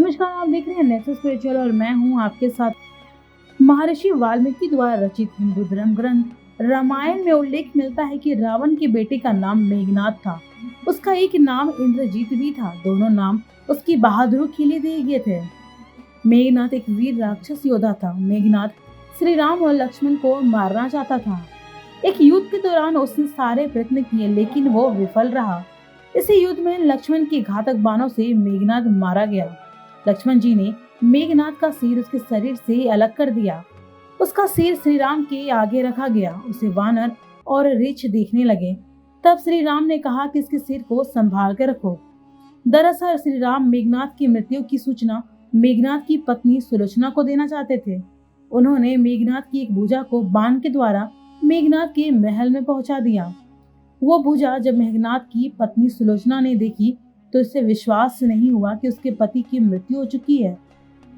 नमस्कार, आप देख रहे हैं नेक्सस स्पिरिचुअल और मैं हूं आपके साथ। महर्षि वाल्मीकि द्वारा रचित हिंदू धर्म ग्रंथ रामायण में उल्लेख मिलता है कि रावण के बेटे का नाम मेघनाद था। उसका एक नाम इंद्रजीत भी था। दोनों नाम उसकी बहादुरी के लिए दिए गए थे। मेघनाद एक वीर राक्षस योद्धा था। मेघनाद श्री राम और लक्ष्मण को मारना चाहता था। एक युद्ध के दौरान उसने सारे प्रयत्न किए लेकिन वो विफल रहा। इसी युद्ध में लक्ष्मण के घातक बाणों से मेघनाद मारा गया। लक्ष्मण जी ने मेघनाद का सिर उसके शरीर से अलग कर दिया। उसका सिर श्री राम के आगे रखा गया। उसे वानर और रीछ देखने लगे। तब श्री राम ने कहा कि इसके सिर को संभाल कर रखो। दरअसल श्री राम मेघनाद की मृत्यु की सूचना मेघनाद की पत्नी सुलोचना को देना चाहते थे। उन्होंने मेघनाद की एक भुजा को बाण के द्वारा मेघनाद के महल में पहुंचा दिया। वो भुजा जब मेघनाद की पत्नी सुलोचना ने देखी तो इसे विश्वास नहीं हुआ कि उसके पति की मृत्यु हो चुकी है।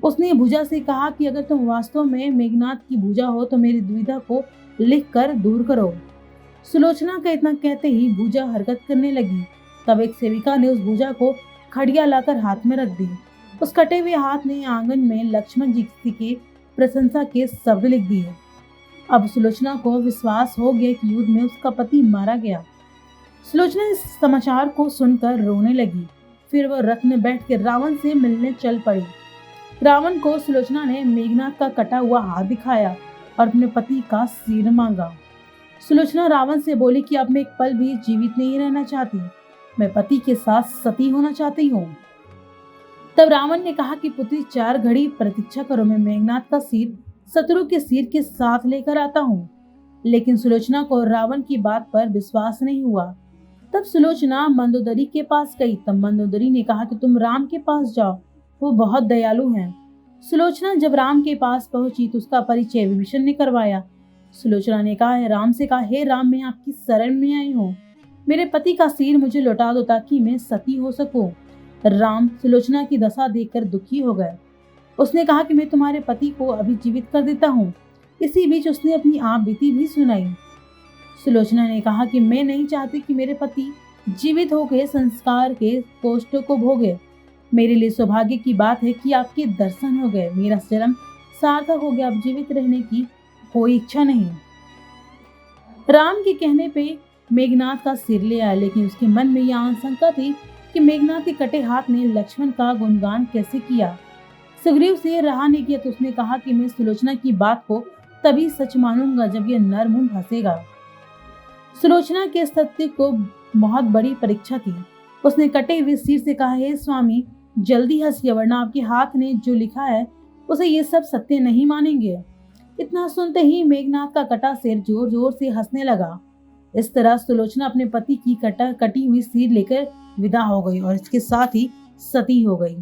उसने भुजा से कहा कि अगर तुम वास्तव में मेघनाद की भुजा हो तो मेरी दुविधा को लिख कर दूर करो। सुलोचना का इतना कहते ही भुजा हरकत करने लगी। तब एक सेविका ने उस भुजा को खड़िया लाकर हाथ में रख दी। उस कटे हुए हाथ ने आंगन में लक्ष्मण जी की प्रशंसा के शब्द लिख दिए। अब सुलोचना को विश्वास हो गया कि युद्ध में उसका पति मारा गया। सुलोचना इस समाचार को सुनकर रोने लगी। फिर वह रथ में बैठकर रावण से मिलने चल पड़ी। रावण को सुलोचना ने मेघनाद का कटा हुआ हाथ दिखाया और अपने पति का सिर मांगा। सुलोचना रावण से बोली कि अब मैं एक पल भी जीवित नहीं रहना चाहती। मैं पति के साथ सती होना चाहती हूँ। तब रावण ने कहा कि पुत्री 4 घड़ी प्रतीक्षा करो, मैं मेघनाद का सिर शत्रु के सिर के साथ लेकर आता हूँ। लेकिन सुलोचना को रावण की बात पर विश्वास नहीं हुआ। तब सुलोचना मंदोदरी के पास गई। तब मंदोदरी ने कहा कि तुम राम के पास जाओ, वो बहुत दयालु हैं। सुलोचना जब राम के पास पहुंची तो उसका परिचय विभीषण ने करवाया। सुलोचना ने कहा राम से कहा, हे राम, मैं आपकी शरण में आई हूँ। मेरे पति का सिर मुझे लौटा दो ताकि मैं सती हो सकूं। राम सुलोचना की दशा देखकर दुखी हो गए। उसने कहा कि मैं तुम्हारे पति को अभी जीवित कर देता हूँ। इसी बीच उसने अपनी आप बीती भी सुनाई। सुलोचना ने कहा कि मैं नहीं चाहती कि मेरे पति जीवित होकर संस्कार के कष्टों को भोगे। मेरे लिए सौभाग्य की बात है कि आपके दर्शन हो गए। मेरा जन्म सार्थक हो गया। अब जीवित रहने की कोई इच्छा नहीं। राम के कहने पे मेघनाद का सिर ले आया, लेकिन उसके मन में यह आशंका थी कि मेघनाद के कटे हाथ ने लक्ष्मण का गुणगान कैसे किया। सुग्रीव से रहा नहीं किया तो उसने कहा कि मैं सुलोचना की बात को तभी सच मानूंगा जब यह नर मुंह हंसेगा। सुलोचना के सत्य को बहुत बड़ी परीक्षा थी। उसने कटे हुए सिर से कहा, हे स्वामी, जल्दी हंसिए वरना आपके हाथ ने जो लिखा है उसे ये सब सत्य नहीं मानेंगे। इतना सुनते ही मेघनाद का कटा सिर जोर जोर से हंसने लगा। इस तरह सुलोचना अपने पति की कटी हुई सिर लेकर विदा हो गई और इसके साथ ही सती हो गई।